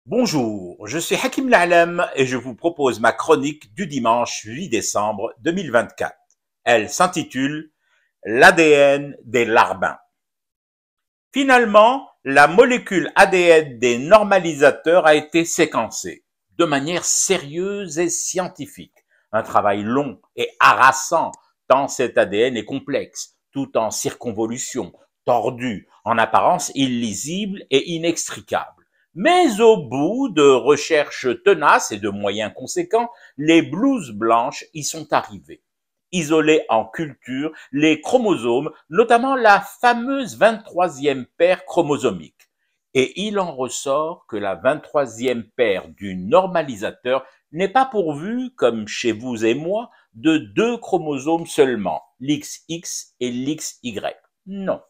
Bonjour, je suis Hakim La'alam et je vous propose ma chronique du dimanche 8 décembre 2024. Elle s'intitule l'ADN des larbins. Finalement, la molécule ADN des normalisateurs a été séquencée de manière sérieuse et scientifique. Un travail long et harassant tant cet ADN est complexe, tout en circonvolution, tordu, en apparence illisible et inextricable. Mais au bout de recherches tenaces et de moyens conséquents, les blouses blanches y sont arrivées. Isolés en culture, les chromosomes, notamment la fameuse 23e paire chromosomique. Et il en ressort que la 23e paire du normalisateur n'est pas pourvue, comme chez vous et moi, de 2 chromosomes seulement, l'XX et l'XY. Non.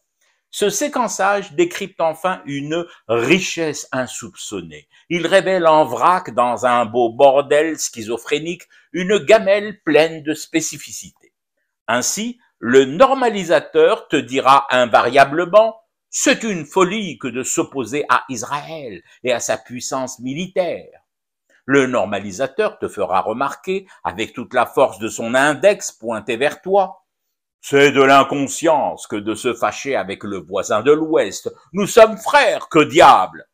Ce séquençage décrypte enfin une richesse insoupçonnée. Il révèle en vrac, dans un beau bordel schizophrénique, une gamelle pleine de spécificités. Ainsi, le normalisateur te dira invariablement « c'est une folie que de s'opposer à Israël et à sa puissance militaire ». Le normalisateur te fera remarquer, avec toute la force de son index pointé vers toi, c'est de l'inconscience que de se fâcher avec le voisin de l'Ouest. Nous sommes frères, que diable!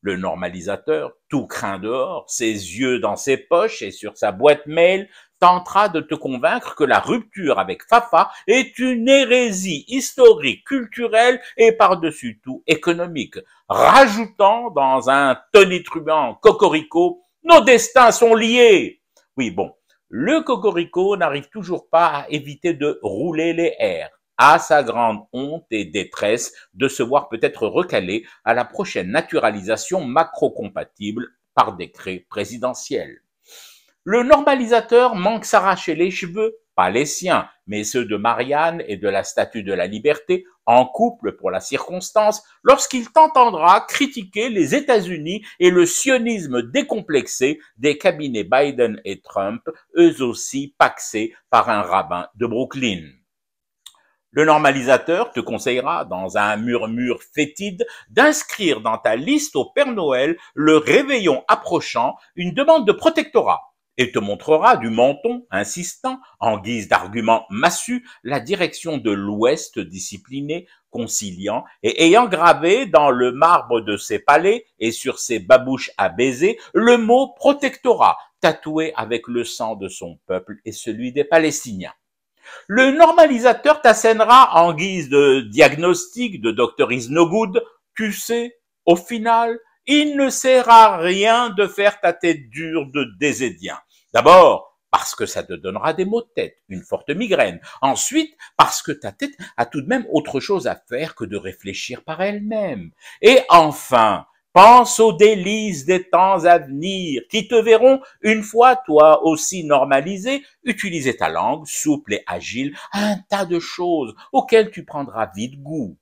Le normalisateur, tout craint dehors, ses yeux dans ses poches et sur sa boîte mail, tentera de te convaincre que la rupture avec Fafa est une hérésie historique, culturelle et par-dessus tout économique, rajoutant dans un tonitruant cocorico « nos destins sont liés ». Oui, bon. Le cocorico n'arrive toujours pas à éviter de rouler les airs, à sa grande honte et détresse de se voir peut-être recalé à la prochaine naturalisation macro-compatible par décret présidentiel. Le normalisateur manque s'arracher les cheveux, pas les siens, mais ceux de Marianne et de la Statue de la Liberté, en couple pour la circonstance, lorsqu'il t'entendra critiquer les États-Unis et le sionisme décomplexé des cabinets Biden et Trump, eux aussi paxés par un rabbin de Brooklyn. Le normalisateur te conseillera, dans un murmure fétide, d'inscrire dans ta liste au Père Noël, le réveillon approchant, une demande de protectorat, et te montrera du menton, insistant, en guise d'argument massu, la direction de l'Ouest discipliné, conciliant, et ayant gravé dans le marbre de ses palais et sur ses babouches à baiser le mot protectorat, tatoué avec le sang de son peuple et celui des Palestiniens. Le normalisateur t'assènera en guise de diagnostic de Dr. Is No Good. Tu sais, au final, il ne sert à rien de faire ta tête dure de désédien. D'abord, parce que ça te donnera des maux de tête, une forte migraine. Ensuite, parce que ta tête a tout de même autre chose à faire que de réfléchir par elle-même. Et enfin, pense aux délices des temps à venir qui te verront, une fois toi aussi normalisé, utiliser ta langue souple et agile à un tas de choses auxquelles tu prendras vite goût.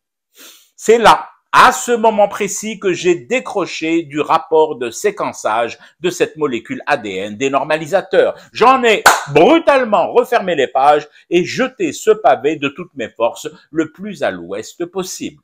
C'est là, à ce moment précis, que j'ai décroché du rapport de séquençage de cette molécule ADN des normalisateurs. J'en ai brutalement refermé les pages et jeté ce pavé de toutes mes forces le plus à l'ouest possible.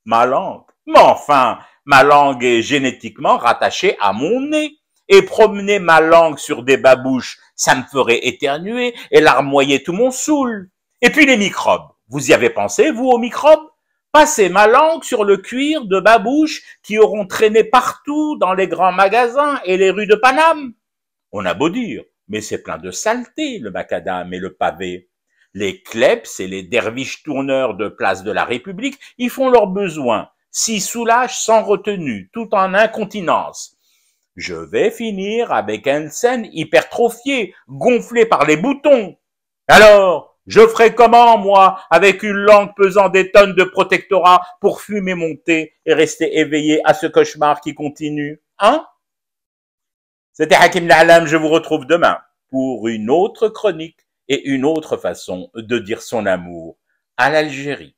Ma langue. Mais enfin, ma langue est génétiquement rattachée à mon nez. Et promener ma langue sur des babouches, ça me ferait éternuer et larmoyer tout mon soul. Et puis les microbes. Vous y avez pensé, vous, aux microbes? Passer ma langue sur le cuir de babouches qui auront traîné partout dans les grands magasins et les rues de Paname? On a beau dire, mais c'est plein de saleté, le macadam et le pavé. Les klebs et les derviches tourneurs de place de la République y font leurs besoins, s'y soulagent sans retenue, tout en incontinence. Je vais finir avec une scène hypertrophiée, gonflée par les boutons. Alors, je ferai comment, moi, avec une langue pesant des tonnes de protectorat pour fumer mon thé et rester éveillé à ce cauchemar qui continue, hein? C'était Hakim La'alam, je vous retrouve demain pour une autre chronique et une autre façon de dire son amour à l'Algérie.